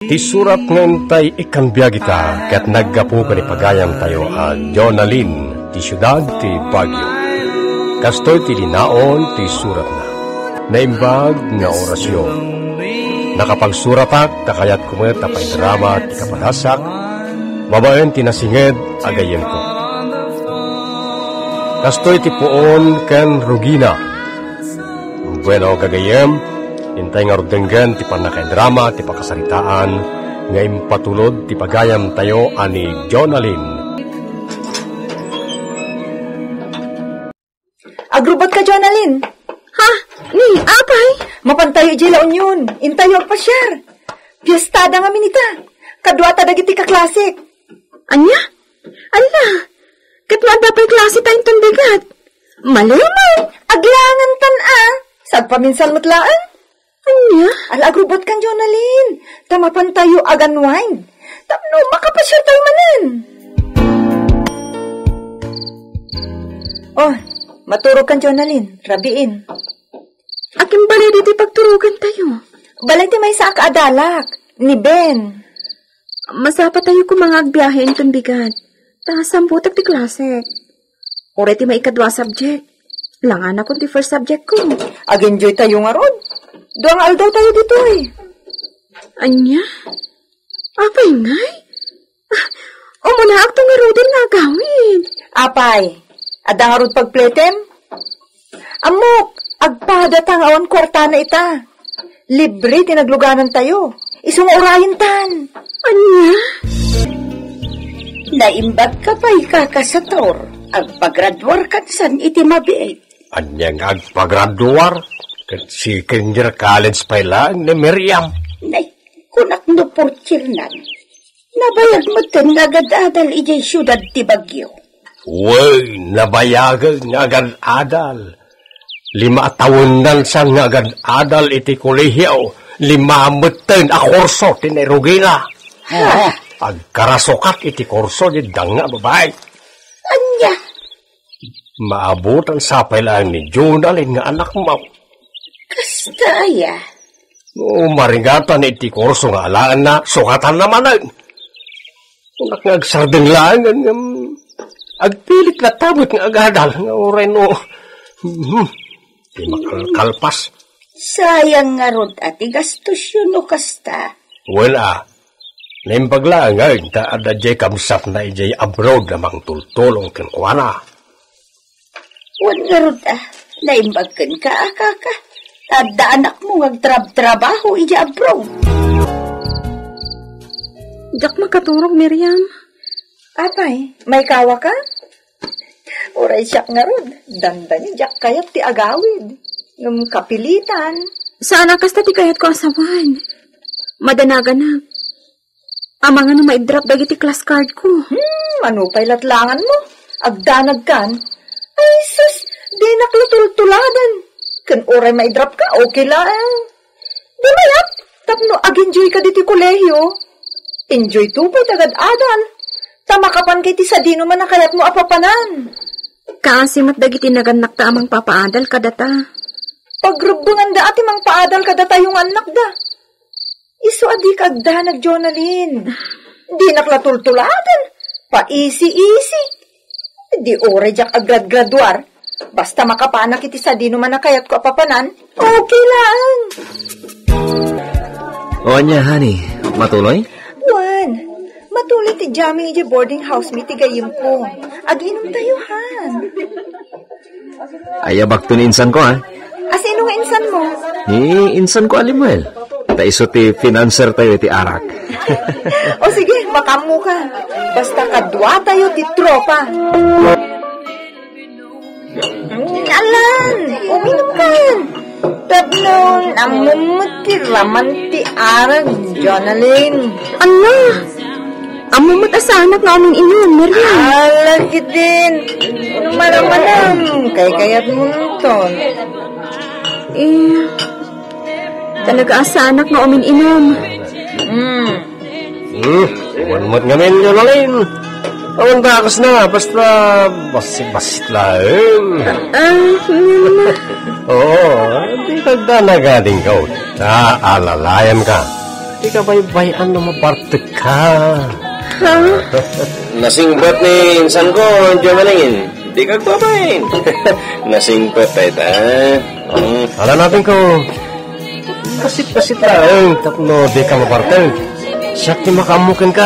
Ti surat ng tay ikan biya kita kat naggapo ka ni pagayam tayo Jonalyn ti syudad ti Baguio. Kastoy ti linaon ti surat na. Naimbag nga orasyon. Nakapagsuratak takayat kumet apay drama ti kapadasak. Babaen ti nasinged agayen ko. Kastoy ti puon ken Rugina. Bueno kagayem. Hintay nga rudenggan ti panakay-drama, ti pakasaritaan, nga impatulod ti pagayam tayo ani Jonalyn. Agrubot ka, Jonalyn. Ha? Ni, apay? Mapantayo di laon yun. Intayo agpasyar. Piyestada nga minita. Kadwata dagiti ka klasik. Anya? Ala, katwada pa'y klase tayong tundigat. Malaman. Aglangan Sagpaminsan matlaan. Anya? Alagrubot kang Jonalyn. Tamapan tayo agan wine. Tapno, makapasyar tayo manan. Oh, maturog kang Jonalyn. Rabiin. Akin balay dito pagturugan tayo. Balay di may sa akaadalak. Ni Ben. Masapa tayo kung mga agbiyahe itong bigat. Samputak ti klase. Ore ti may ikadwa subject. Langan ako ti first subject ko. Ag-enjoy tayo nga rod. Doang aldaw tayo dito eh. Anya? Apay ngay? Umuna ak tong irodin nga gawin. Apay, adang arod pagpletem? Amok, agpadatang awan kwarta na ita. Libre tinagluganan tayo. Isang orahin tan. Anya? Naimbag ka pa'y kakasator. Agpagraduar ka san iti mabiit. Anyang agpagraduar? Si Kinder College pa lang ni Miriam. Nay, kunak no porchir nan. Nabayag mo ten nga agad-adal ijay syudad ti Baguio. Uy, nabayagan nga agad-adal. 5 taon nan sa nga agad-adal iti kolehiyo. 5 meten a kurso ti Rugina. Ha? Agkarasukat iti kurso di danga babae. Anya? Maabutan sapay lang ni Jonalyn nga anak mo. Kastaya. Maringatan iti kurso nga alaan na sukatan naman ang. Nagsardeng lang agpilit na tabot nga agadal nga oray no. Di makalkalpas. Sayang nga rod ati gastos yun o kasta. Wala. Naimbag lang ta ada jay kamsat na ijay abroad namang tultulong kinuwana. Wan nga rod naimbag ka akaka. Tadda anak mo ngagtrabaho ija abroad. Jak makaturog, Miriam. Apay, may kawa ka? Oray siyak nga rod. Dandani jak kayat ti agawid. Yung kapilitan. Sana kasta ti kayat ko asawan. Madanagan na. Amang nga na maidrop dagiti class card ko. Manupay latlangan mo. Agdanag kan. Ay, sus, di naklutultuladan. Kan oray maidrop ka, okay lang. Di mayap, tapno ag-enjoy ka diti kolehiyo. Enjoy tupoy tagad-adal. Tamakapan kay ti sadino man nakayat mo apapanan. Kaasimat dagiti naganak ta amang papaadal kadata. Pagrubungan da ati mang paadal kadata yung anak da. Iso adi kagdanag Jonalyn. Di naklatultuladan. Pa-easy-easy. Di oray jak aggrad-graduar. Basta makapanak iti sadino man nakayat ko apapanan, okay lang. O anya, honey, matuloy? Juan, matuloy ti Jami iti boarding house mi ti gayim ko. Aginom tayo, han. Ayabak to ni insan ko, ha? Asino nga insan mo? Ni insan ko, Alimuel. Taiso ti financer tayo ti arak. O sige, makamu ka. Basta kadwa tayo ti tropa. Alan, uminom ka. Tatlong namumutiraman ti arag, Jonalyn. Ano? Amumot asanak na aming iyon, Miriam. Alagi din. Malam-malam, kay-kayat mo nunton. Talaga asanak na aming inom. Iwanmat nga men, Jonalyn. Awan takas na, basta basit-basit lang. Oo, di kagdanagading ka. Naalalayan ka. Di ka baybayan na maparte ka. Ha? Nasingbat ni insan ko, Jomalin. Di ka babayin. Nasingbat tayo ta. Alam natin ko, pasit-pasit lang. Tapno, di ka maparte. Siyak di makamukin ka.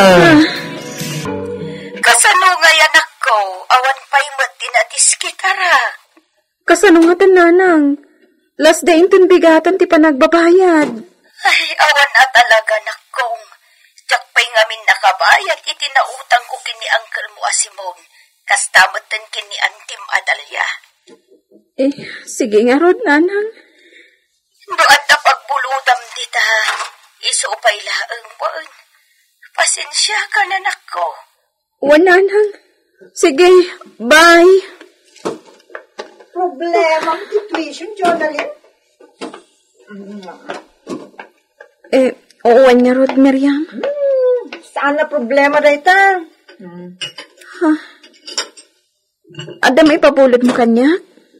Kasano nga yan ako? Awan pa'y matinatis kitara. Kasano nga nanang? Last day intun bigatan ti panagbabayad. Ay, awan na talaga nakong. Tiyak pa'y ngamin nakabayad, itinautang ko kini Uncle mo Simon. Kastamatan kini Antim Adalya. Sige nga rod, nanang. Doon na pagbuludam dita, isupay laang buwan. Pasensya ka na nako. Nanang. Sige, bye. Problema ang situation, Jonalyn? Oo nga rod, Miriam. Saan na problema dayta? Ada may papulot mo kanya?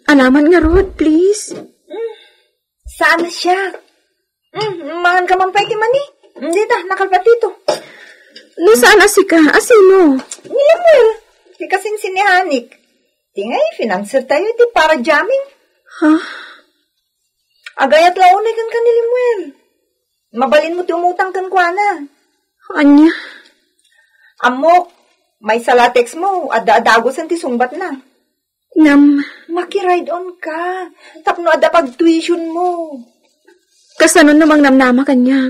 Alaman nga rod, please. Saan na siya? Mangan ka man pwede man eh. Hindi ta, nakalpat dito. No, saan asi ka? Asino? Nilamwel, di kasing sinihanik. Tingay, financer tayo, di para jamming. Ha? Agayat launay kan ka nilimwel. Mabalin mo ti umutang kan kwa na. Anya? Amok, may salatex mo, ada-adagosan ti sumbat na. Maki-ride on ka. Tapno ada pag-tuition mo. Kasano namang namnama kanya?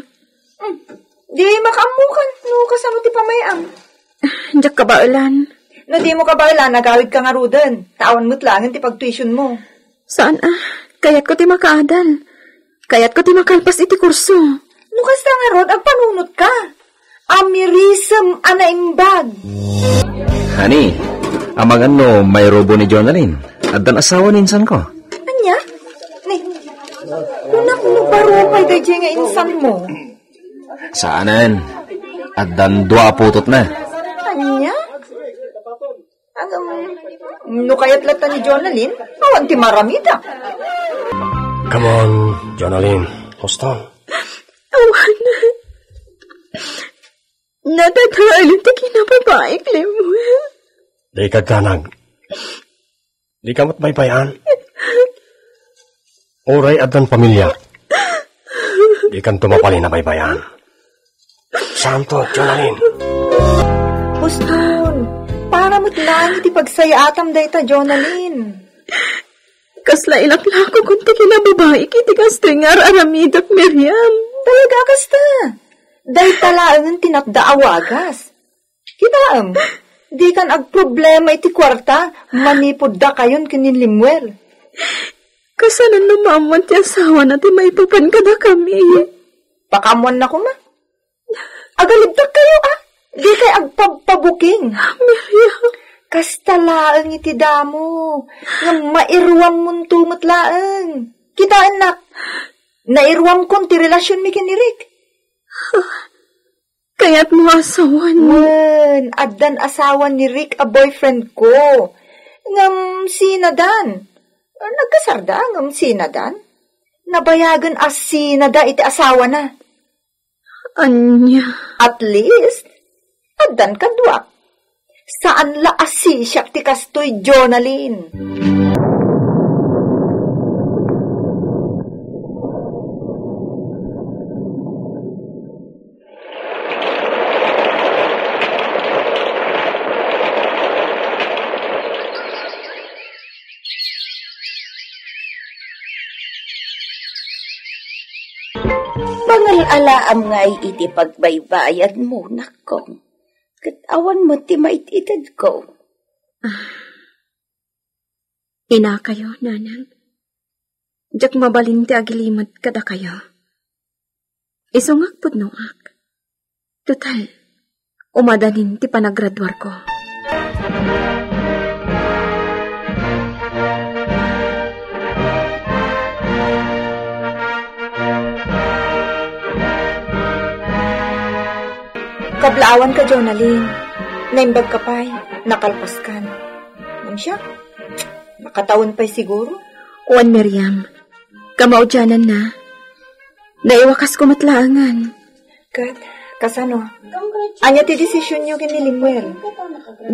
Di makamukan, no, kasano ti pamayam. Diyak ka ba ulan? No, di mo ka ba ilan, nagawid ka nga ruden. Tawan mo't langin ti pag-tuition mo. Saan Kayat ko ti makaadal. Kayat ko ti makalpas iti kurso. No, kasta nga rod, agpanunot ka. Amirism anaimbag. Honey, amang ano, may robo ni Jonalyn. At dan asawa ni insan ko. Anya? Kunak no baro kay dadya nga insan mo. Saanan? At dan dua putot na. Anya? No kayat lata ni Jonalyn, awan ti maramida. Come on, Jonalyn. Houston. Awan. Natatagalin ti kinababae, Lemuel. Di ka ganag. Di ka matbaybayan. Oray at dan pamilya. Di kan tumapali na baybayan. Santo, Jonalyn. Huston, para mo't langit ipagsayatam dayta, Jonalyn. Kasla ilakla ko kung ti kinababae kiti kastringar aramidak, Miriam. Talaga kasta. Dahil talaang tinapda awagas. Kitaam, di kan agproblema iti kwarta, manipod da kayon kinilimwel. Kasanan lumaman ti asawa na ti may papankada kami. Pakamuan na ko ma. Agalibdak kayo Di kay agpabuking. Miriam. Kasta laang iti damo. Nga mairwam mong tumot laang. Kitaan nak. Nairwam kon ti relasyon mi kinirik. Kaya't mo asawan mo. Addan asawan ni Rick a boyfriend ko. Ngam sinadan. Nagkasarda ngam sinadan. Nabayagan as sinada iti asawa na. Anya. At least, addan kadwa. Saan la asi siya ti kastoy Jonalyn? Pangal-alaam nga iti pagbaybayad mo, nakong. Katawan mo ti maititad ko. Ina kayo, nanang. Diyak mabalin ti agilimat kada kayo. Isungak pud noak. Total, umadanin ti panagraduar ko. Kablaawan ka, Jonalyn. Naimbag ka pa'y, nakalpas ka. Nang siya, nakataon pa'y siguro. Juan Miriam, kamaudyanan na. Naiwakas ko matlaangan. Kat, kasano? Anya ti desisyon nyo kini Limuel.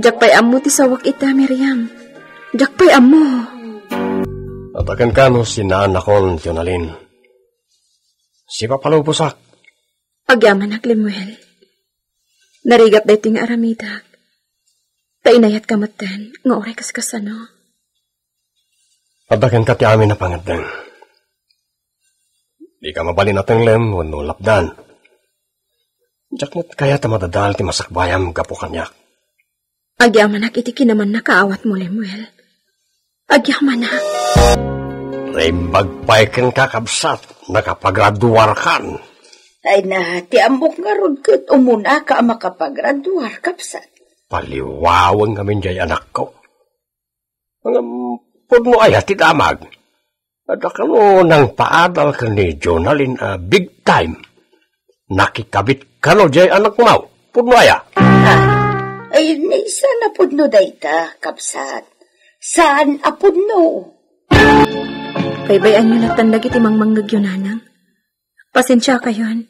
Jakpay amo ti sawak ita, Miriam. Jakpay amo. At akan kano sinaan akon, Jonalyn. Si papalupusak. Agyaman ak, Limuel. Narigat dahi ting aramidak. Tainayat kamatan, nga oray kasano. At akan ka ti amin na pangatdan. Di ka mabalin atang lem, wano lapdan. Jakmat kaya ta madadal ti masakbayam gapo kanyak. Agyaman ak iti kinaman nakaawat mo, Limuel. Agyaman ak. Raimbag pa'y ken kakabsat, nakapagraduar kan. Ay na, ti ambok nga rod kat umuna ka makapagraduar kapsat. Paliwawang ngamin jay anak ko. Mga pud mo ay hati damag. At akano nang paadal ka ni Jonalyn big time. Nakikabit ka no jay anak mo. Pud mo aya. Ay, nisa na pud no dayta, kapsat. Saan apud no? Baybayan nyo natandag iti mangmanggag yun, nanang. Pasensya kayon.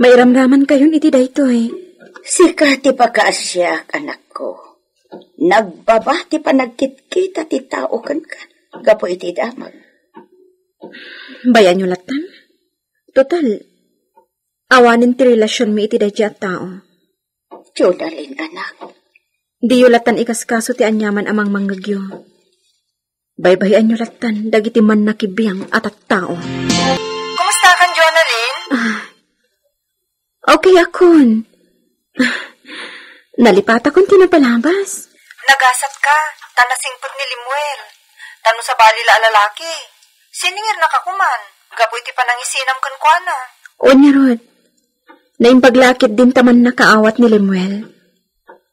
Mairamdaman kayon iti daytoy. Sika ti pagkaasyak, anak ko. Nagbaba ti panagkitkita ti tao kan ka. Gapo iti damag. Bayan nyo latan. Total, awanin ti relasyon mi iti dayjay at tao. Jonalyn, anak. Di yu latan ikaskaso ti anyaman amang manggagyo. Baybayan nyo latan, dagiti man nakibiyang at tao. Kumusta kan, Jonalyn? Okay akon. Nalipat akong tinapalabas. Nagasat ka, tanasingpot ni Limuel. Tano sa balila lalaki. Siningir na kakuman. Gapo iti panangisinam kan kuana. O niya, Rod. Naimbaglakit din taman nakaawat ni Limuel.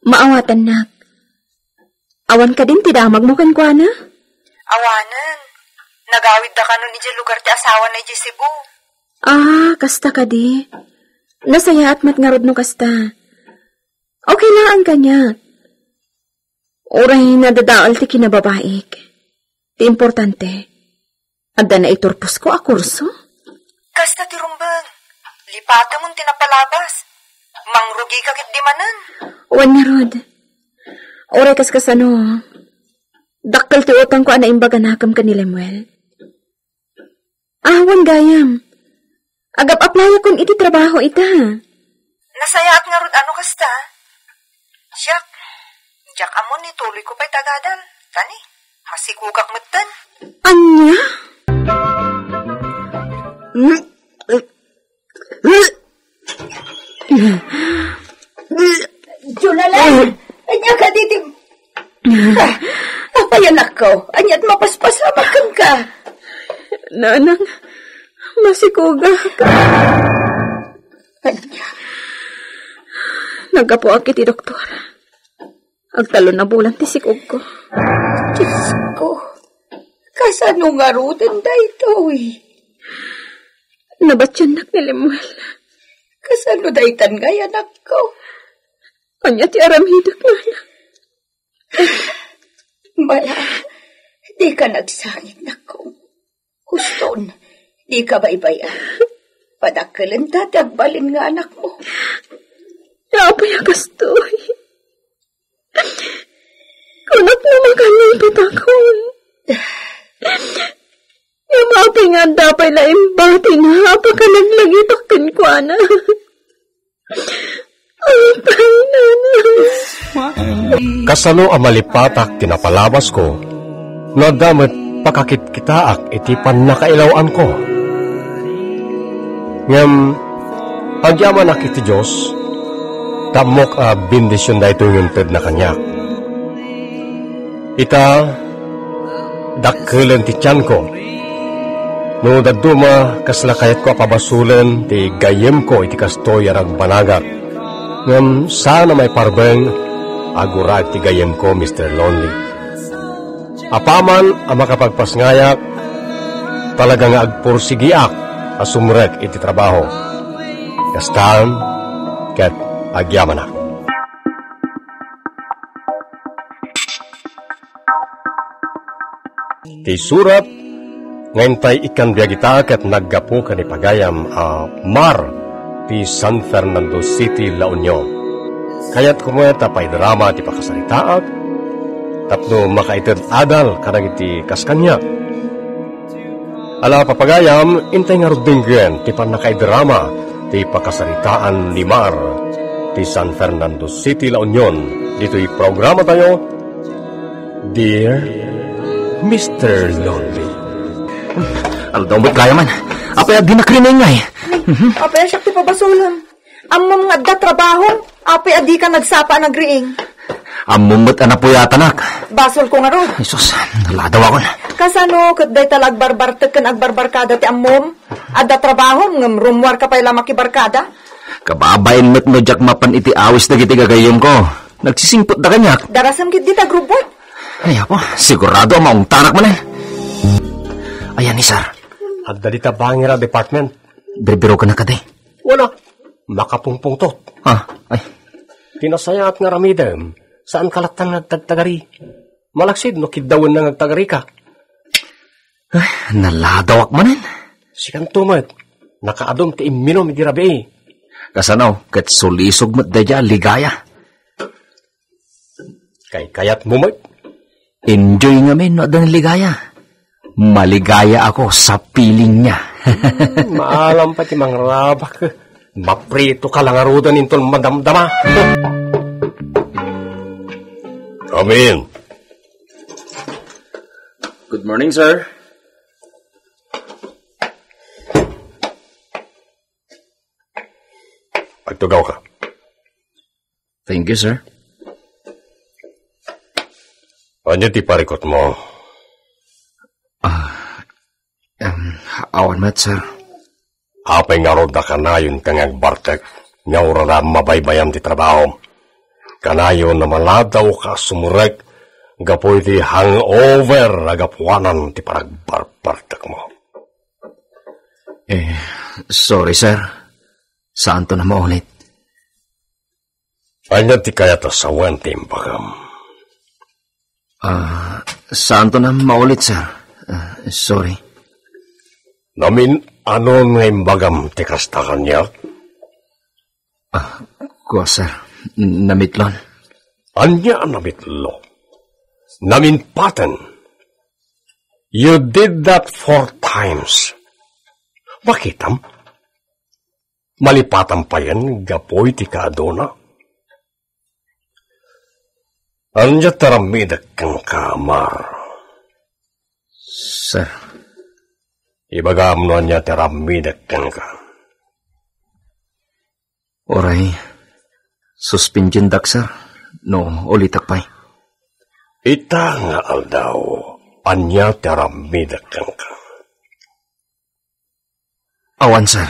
Maawatan nak. Awan ka din tidamag mo kan kuana? Awanan. Nagawid da ka nun iti lugar ti asawa na iti Cebu. Kasta ka di. Nasaya at matngarod no kasta. Okay na ang kanya. Oray na dadaal ti kinababaik. Ti importante. Adda na iturpos ko a kurso. Kasta ti rumbang. Lipata mong tinapalabas. Mangrugi ka kit di manan. Wan niya, Rod. Oray kasano. Dakkel ti utang ko ana imbaga nakam ka ni Lemuel. Wan gayam. Agap-aplaya kon iti trabaho ita. Nasaya at nga rod ano kasta? Siyak, jak amon ni tuloy ko pa'y tagadal. Kani, masikugak matan. Anya? Jonalyn, anya ka diti. Apayan ako, anya't mapaspasabakan ka. Nanang, masikugak. Anya? Nagapo akit ti doktor. Agtalo na bulan ti sikog ko. Diyos ko, kasano nga rutin da ito eh. Nabatyanak ni Lemuel. Kasano da itan nga anak ko. Kanya ti aramhidak na. Mala, di ka nagsangit na ko. Huston, di ka baybayan. Padakalan tatagbalin nga anak mo. Napay akastoy. Kunak na makalipit ako. Yung mapay nga dapay na imbati na apaka naglagipag kinkwana. Ay, pahinana. Kasano amalipatak tinapalabas ko, na damat pakakit kitaak iti panakailawan ko. Ngam, agyaman ak iti Diyos, tamok bindisyon da ito yung ted na kanyak. Ita, dakkelan ti tiyan ko. No daduma kaslakayat ko apabasulen ti gayem ko iti kastoy arag banagat. Ngam sana may parbeng agurag ti gayem ko, Mr. Lonely. Apaman ang makapagpasngayak, talaga nga agpursigiak asumrek iti trabaho. Kastaan, ket agyaman na. Ti surat, ngayon tayo ikan biya kita ket naggapo ka ni pagayam Mar ti San Fernando City, La Union. Kaya't kumweta pa'y drama ti pakasaritaat, tapno makaited adal kanang iti kaskanyak. Ala papagayam, intay nga rudinggen ti panakaidrama ti pakasaritaan ni Mar ti San Fernando City, La Union. Dito'y programa tayo, Dear Mr. Lonely. Aldaw mo't kaya man. Apay ag ginakrining nga eh. Apay siya ti pabasulan. Amam nga da trabaho, apay adi ka nagsapa nagriing. Amumot na po yata nak. Basol ko nga ro. Isus, naladaw ako na. Kasano, katday talag barbartek kan agbarbarkada ti amom? Adda trabaho, ngam rumwar ka pa'y lamaki barkada? Kababayin mo't no jak mapan iti awis na giti gagayom ko. Nagsisingpot na kanyak. Darasam kit di tagrubot. Ay ako, sigurado maong tanak man eh. Ayan ni sir. At dalita bangira department. Birbiro ka na ka di. Wala, makapungpungtot. Ah, ay. Tinasayat nga ramidem, saan kalatan nagtagtagari? Malaksid no kidawan na nagtagari ka. Naladawak man eh. Sikan tumat, nakaadom ti iminom iti rabi. Kasanaw, kat sulisog mo't dadya ligaya. Kayat mo mat. Enjoy nga men no adan ligaya. Maligaya ako sa piling niya. Maalam pati mang rabak. Maprito ka lang arudan intol madamdama. Come in. Good morning, sir. Pagtugaw ka. Thank you, sir. Ano ti parikot mo? Awan mat, sir. Apay nga rod na kanayon kang agbartek. Nyawra na mabaybayam ti trabaho. Kanayon na maladaw ka sumurek. Gapoy ti hangover agapuanan ti paragbarbartek mo. Sorry, sir. Saan to na maulit? Ano ti kaya ta sa wentim bagam? Saan to na maulit, sir? Sorry. Namin ano nga imbagam ti kastakan niya? Kuha, sir. Namitlon. Anya namitlo? Namin paten. You did that 4 times. Bakitam? Malipatan pa yan, gapoy ti kaadona. Anya taramidak kang kamar. Sir. Ibagam no anya taramidak kang ka. Oray. Suspension dak, sir. No, ulitak pa'y. Ita nga aldaw, anya taramidak kang ka. Awan, sir.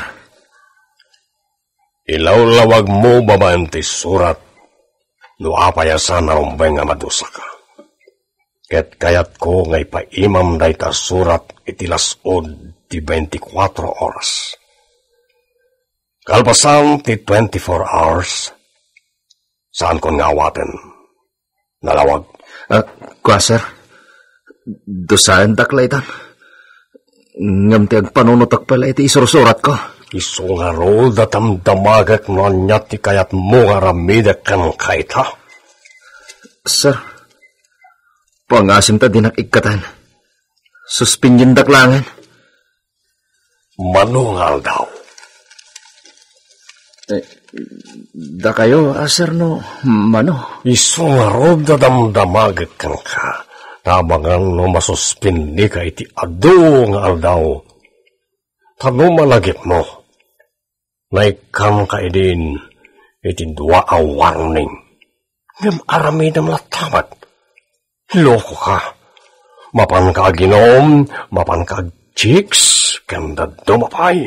Ilawlawag mo babaan ti surat no apayasan na rumbay nga madusa ka. Ket kayat ko ngay paimam day ta surat itilasod ti 24 oras. Kalpasan ti 24 hours, saan kon nga awaten? Nalawag. Kuha, sir. Dosaan taklaitan. Ngam ti agpanunutak pala iti isurusurat ko. Iso nga ro datam damagak no anya ti kayat mo nga ramidak kan kaita. Sir, pangasim ta din ang ikatan. Suspinyin daklangan. Manungal daw. Da kayo, sir, no? Mano? Iso nga ro datam damagak kan ka. Nabangan no masuspindi ka iti adu nga aldaw. Tano malagip mo. Naikam ka idin iti dua a warning. Ngam aramidam latamat. Loko ka. Mapan ka aginom, mapan ka chicks, kanda dumapay.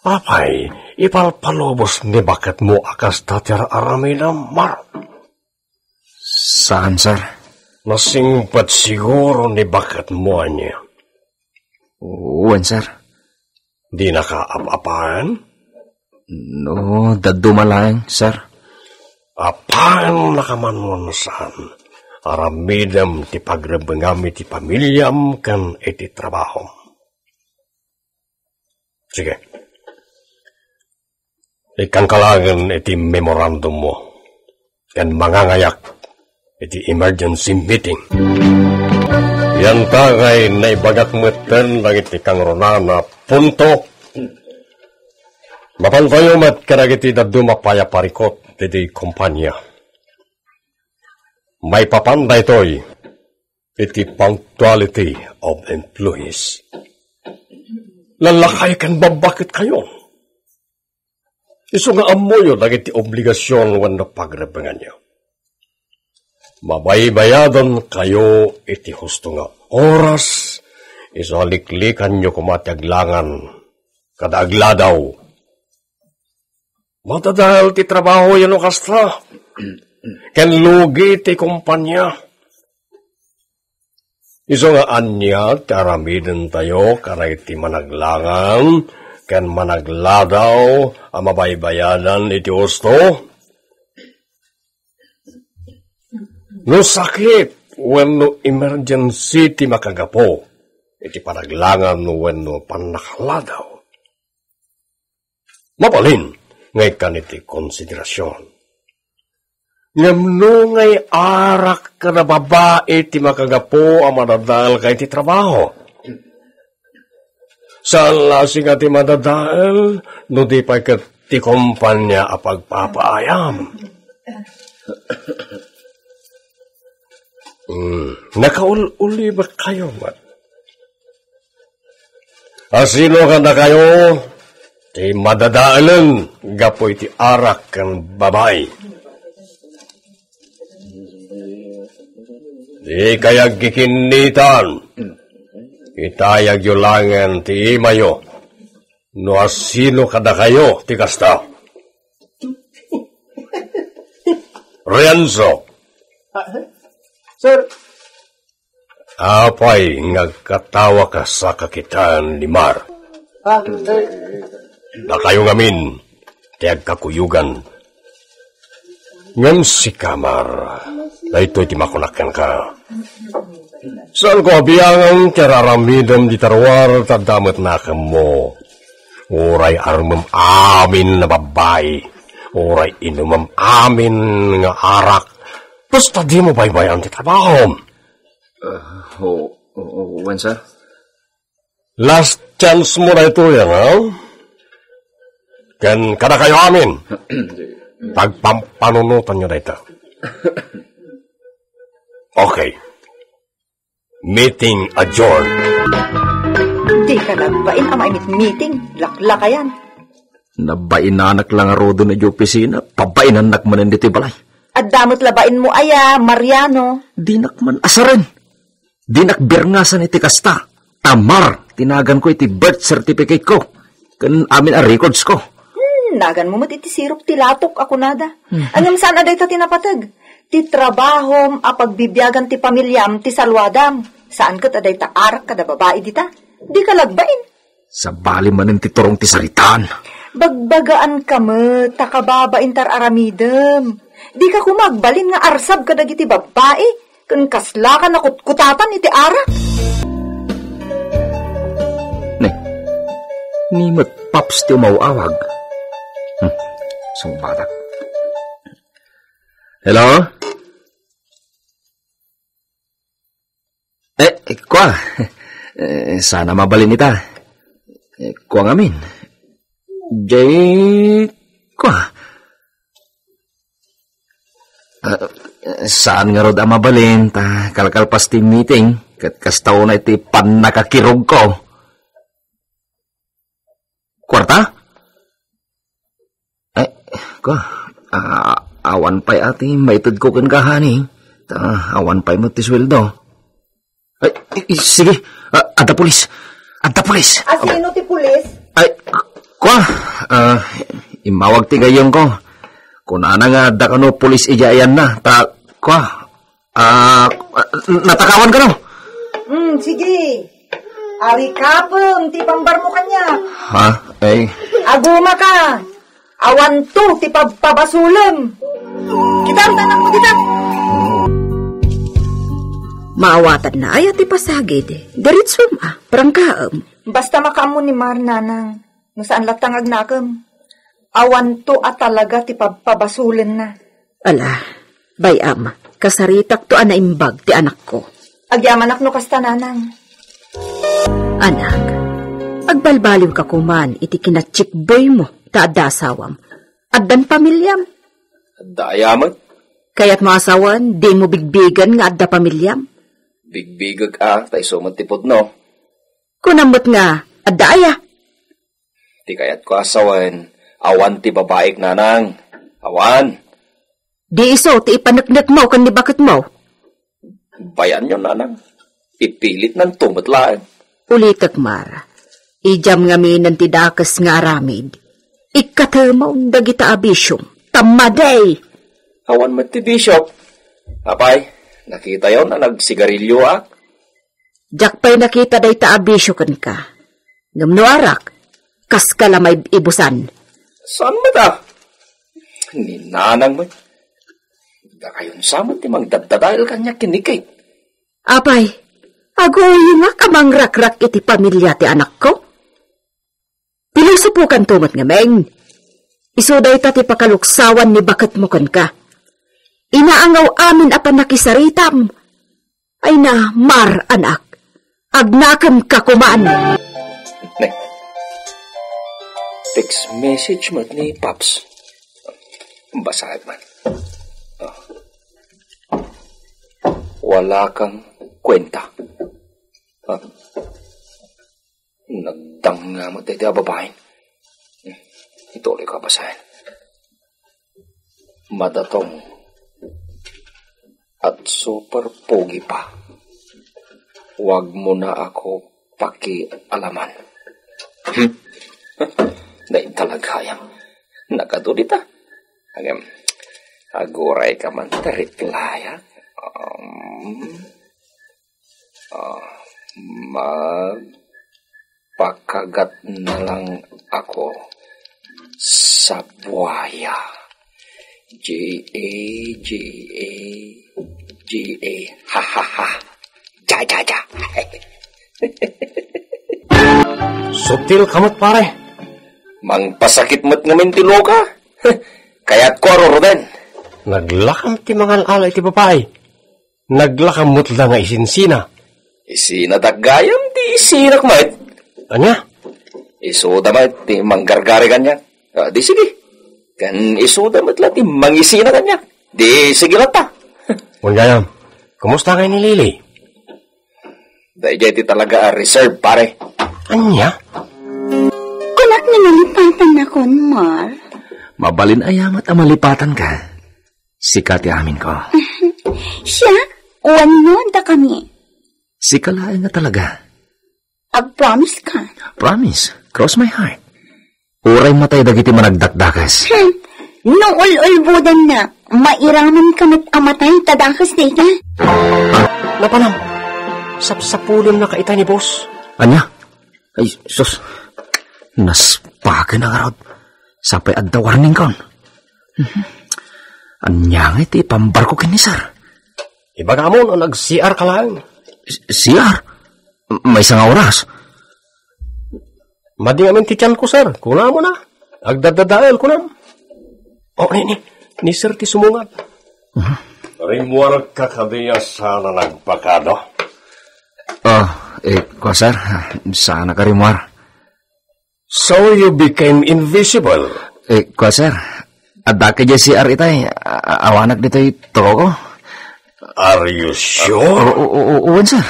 Apay, ipalpalobos ni bakit mo akas tatira aramidam mar. Saan, sir? Nasingpat siguro ni bakit mo niya. Uwan, sir. Di nakaapapaan? No, dadumalang, sir. Apaan nakamanwan saan? Aramidam ti pagrebengami ti pamilyam kan iti trabaho. Sige. Ikang kalangan iti memorandum mo. Kan mangangayak iti emergency meeting. Yan tagay na ibagat meten lang iti kang ronana punto. Mapantayo mat karagiti daddo mapaya parikot iti kumpanya. May papanday to'y iti punctuality of employees. Lalakay kan babakit kayo. Iso nga amoyo dagiti obligasyon wano pagrebengan nyo. Mabaybayadan kayo iti husto nga oras. Iso liklikan nyo kumataglangan kada agladaw. Matadahal ti trabaho yan o kasta. Ken lugi ti kumpanya. Iso nga anya taramiden tayo karay ti managlangan ken managladaw ang mabaybayadan iti husto. No sakit wenno emergency ti makagapo iti panaglangan wenno panakaladaw. Mapalin ngay kaniti konsiderasyon. Ngamno ngay arak ka na babae ti makagapo ang madadal kay ti trabaho. Saan lasing ti madadal no di pa ti kumpanya a pagpapaayam. Nakauli ba kayo, man? Asino ka na kayo? Ti madadaalan gapo iti arak kan babae. Di kayag kikinitan. Itayag yu langan ti imayo. No asino kada kayo ti kasta. Renzo. Sir. Apay ngagkatawa ka sa kakitaan ni Mar. Na kayo ngamin, tiyag kakuyugan. Ngam si Kamar, na ito'y timakunakan ka. Saan ko abiyangan kararamidam di tarwar tadamat na ka mo. Uray armam amin na babae. Uray inumam amin nga arak. Basta di mo baybayan ti trabaho. When, sir? Last chance mo na ito yan, ha? Kan kada kayo amin. Pagpampanunutan nyo na ito. Okay. Meeting adjourned. Di ka nagbain ang mainit meeting. Laklaka yan. Nabainanak lang arodo na di opisina. Pabainanak man dito balay. At damot labain mo aya, Mariano. Dinak man asaran. Dinak birngasan iti kasta. Tamar. Tinagan ko iti birth certificate ko. Kan amin ang records ko. Nagan mo mat iti sirop ti latok ako nada. Anong saan aday ta tinapatag? Ti trabahom a pagbibiyagan ti pamilyam ti salwadam. Saan kat aday ta arak kada babae dita? Di ka lagbain. Sa bali man ti turong ti saritaan. Bagbagaan ka mo, takababain tar aramidem. Di ka kumagbalin nga arsab kada iti babae. Kan kasla ka na kutatan iti arak. Ni matpaps ti umawawag. Sumbatak. Hello? Kwa. Sana mabalin ita. Kwa ngamin. Kwa. Saan nga rod ang mabalin ta kalkalpas ti meeting kat kastaw na iti pan nakakirog ko. Kwarta? Ko, awan pa'y ati, maitid ko kan kahani. Awan pa'y mo ti sweldo. Sige, adda pulis. Adda pulis. Sino ti pulis? Ko, imawag ti gayong ko. Kung ana nga, adda ka no, pulis ijayan na. Ko, natakawan ka no? Sige. Ari kapong, ti pambar mo kanya. Ha? Aguma ka. Awan to, ti pabasulam. Kita, tanang mo kita. Maawatan na ay ti pasagid. Diritsum prangkaam. Basta makamu ni Mar, nanang. No saan latangag nakam. Awan to at talaga ti pabasulen na. Ala, bayam, kasaritak to anaimbag ti anak ko. Agyamanak no kasta nanang. Anak, agbalbaliw ka kuman iti kinatsikboy mo ta adasawam. Addan pamilyam. Dayaman. Kaya't maasawan, di mo bigbigan nga adda pamilyam. Bigbigag tayo sumatipod no. Kunamot nga, adda aya. Di kaya't ko asawan, awan ti babaik nanang. Awan. Di iso, ti ipanaknak mo kan ni bakit mo. Bayan nyo nanang. Ipilit ng tumatlaan. Ulitak Mara, ijam nga minan ti dakas nga aramid. Ikatamaw dagita abisyong. Tamaday! Awan mo ti Bishop. Apay, nakita yon na nagsigarilyo Jak pa'y nakita day ta abisyo kan ka. Ngamno arak, kas ka lamay ibusan. Saan mo ta? Ninanang mo. Da kayon saman ti magdadadal kanya kinikay. Apay, agoy nga kamang rak-rak iti pamilya ti anak ko. Pilusupukan tumat nga meng. Isuday ta ti pakaluksawan ni bakat mo kan ka. Inaangaw amin apan nakisaritam. Ay na, Mar, anak. Agnakam ka kumaan. Text message mo ni Paps. Basahin man. Wala kang kwenta. Nagdanga mo tayo babahin. Ituloy ka basahin. Madatong at super pogi pa. Huwag mo na ako pakialaman. Dahil talaga yan. Nakadulita. Aguray ka man replya. Magpakagat na lang ako sa buhaya. G-A ha ha ha. Ja. Subtil kamot pare. Mangpasakit mo't ngamin ti loka. Kaya't ko aroroden. Naglakam ti mga alay ti babae. Naglakam mo't lang nga isinsina. Isinatagayam ti isinak mait. Anya? Isuda mait ti manggargari kanya. Di sige. Kan isuda mo't lang ti mangisina kanya. Di sige lang ta. Ungayam, kumusta kayo ni Lily? Dahil ti talaga reserve pare. Anya? Kulak na nalipatan na kon, Mar. Mabalin ayamat ang malipatan ka. Sikati amin ko. Siya, wano da kami. Sikalain nga talaga. Ag-promise ka. Promise, cross my heart. Uray matay dagiti managdakdakas. Nung ul-ulbudan na, mairaman ka na't amatay tadakas dito. Napanam, sapsapulon na kaita ni boss. Anya? Ay, sus. Naspagan ang arod. Sapay adda warning kon. Anya nga iti pambarko kinisar. Iba ka mo no nag-CR ka lang. CR? May isang oras. Madi amin ti tiyan ko, sir. Kuna mo na. Agdadadael ko na. Ni sir ti sumungat. Rimwarag ka kadiya sana nagpakado. Kwa sir, sana ka rimwar. So you became invisible? Kwa sir, adda ka dyan CR itay. Awanak dito'y toko ko. Are you sure? Uwan sir.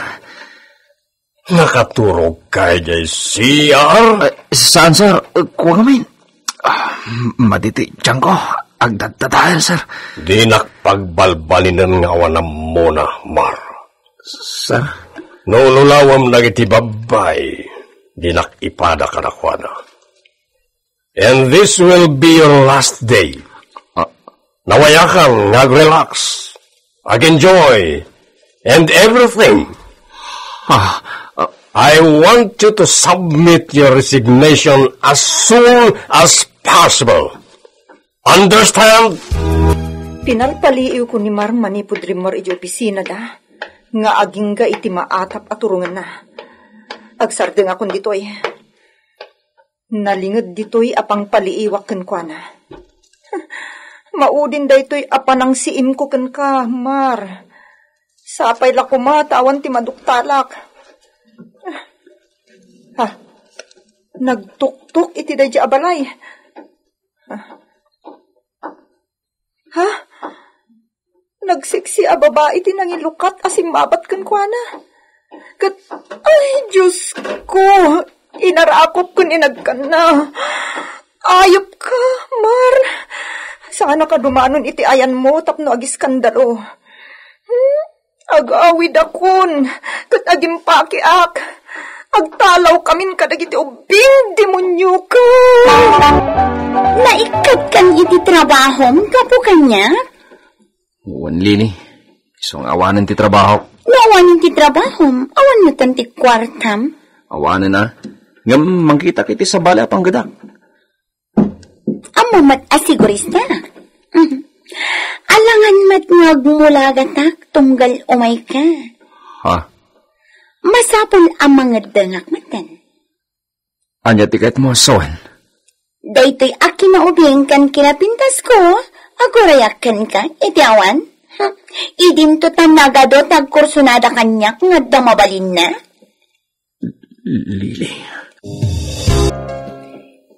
Nakaturog ka dyan CR? Saan sir? Kuha kami. Maditi dyan ko. Agdadadahil sir. Di nakpagbalbalinan nga awan mo na, Mar. Sir? Nululawam na iti babay. Di nakipada ka na kwa na. And this will be your last day. Nawayakan, nag-relax. Ag-enjoy. And everything. I want you to submit your resignation as soon as possible. Understand? Pinalpaliiw ko ni Mar manipudrimor iti opisina da. Nga aging ga iti maatap at turungan na. Agsardeng akong dito eh. Nalingad dito'y apang paliiwak ken kwa na. Maudin da ito'y apanang siim ko ken ka, Mar. Sapay la kumatawan ti maduktalak. Ha? Nagtuktok iti da abalay. Ha? Nagsiksi a babae ti nangilukat asim babat ken kwa na. Kat, ay, Diyos ko, inarakop kun inagkan na. Ayop ka, Mar. Sana ka dumanon iti ayan mo, tapno agi skandalo. Agawid akon, kat agimpaki ak. Agtalaw kamin kadag iti ubing, demonyo ka. Naikat kan iti trabahom, kapo kanya? Uwan, Lini. Isang awanan ti trabaho. Awanin ti trabahom, awan mo tanti kwartam. Awanan na. Ngam, mangkita kiti sa bala pang gadak. Amo mat asigurista. Alangan mat ngagmulagatak tunggal umay ka. Ha? Masapol ang mga dangak matan. Anya tiket mo, Soen? Daytoy akin na ubing kan kinapintas ko, agurayakan ka, iti awan. Idim to tanagado tagkursunada kanyak nga damabalin na. Lili.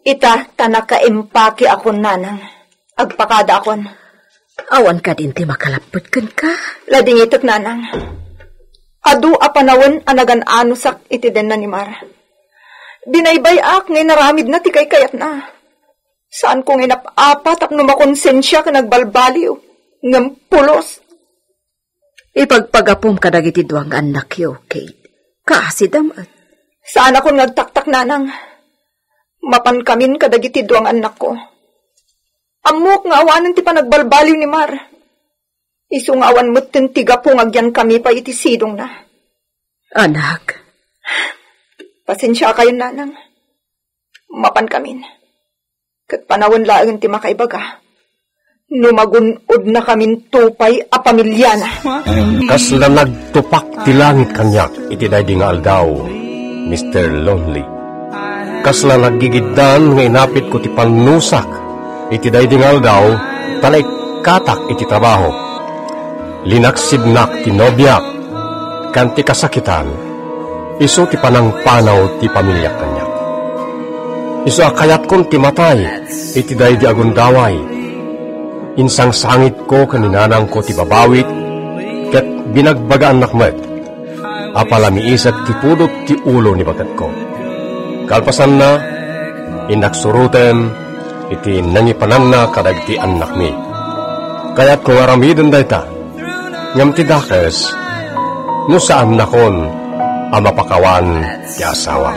Ita, tanaka-impaki akon nanang. Agpakada akon. Awan ka din ti makalapot kan ka. Lading itot nanang. Adu apanawan anagan anusak iti den na ni Mar. Dinaybayak ngay naramid na ti kay kayat na. Saan kong inap-apa tapno makonsensya ka nagbalbaliw. Ngam pulos. Ipagpagapom ka dagiti duwang anak yo, Kate. Kaasidam at. Saan ako nagtaktak nanang. Mapan kamin kadagiti duwang anak ko. Amok nga awanan ti panagbalbaliw ni Mar. Isungawan mo't tiga po ngagyan kami pa iti sidong na. Anak. Pasensya kayo nanang. Mapan kamin. Kat panawan laang ti makaibaga. Numagunod na kamin tupay a pamilya na. Kasla nagtupak ti langit kanyak iti daydi nga aldaw, Mr. Lonely. Kasla naggigiddan nga inapit ko ti panusak iti daydi nga aldaw, talay katak iti trabaho. Linaksibnak ti nobyak, kanti kasakitan, iso ti panangpanaw ti pamilya kanyak. Iso akayat kong ti matay iti daydi agundaway. Insang sangit ko kaninanang ko ti babawit, ket binagbagaan nakmet. Apalami isat ti pudot ti ulo ni bagat ko. Kalpasan na, inaksuruten, iti nangipanan na kadag ti anak mi. Kaya't kung aramidon dayta, ngam ti dakes, no saan nakon, amapakawan ti asawa.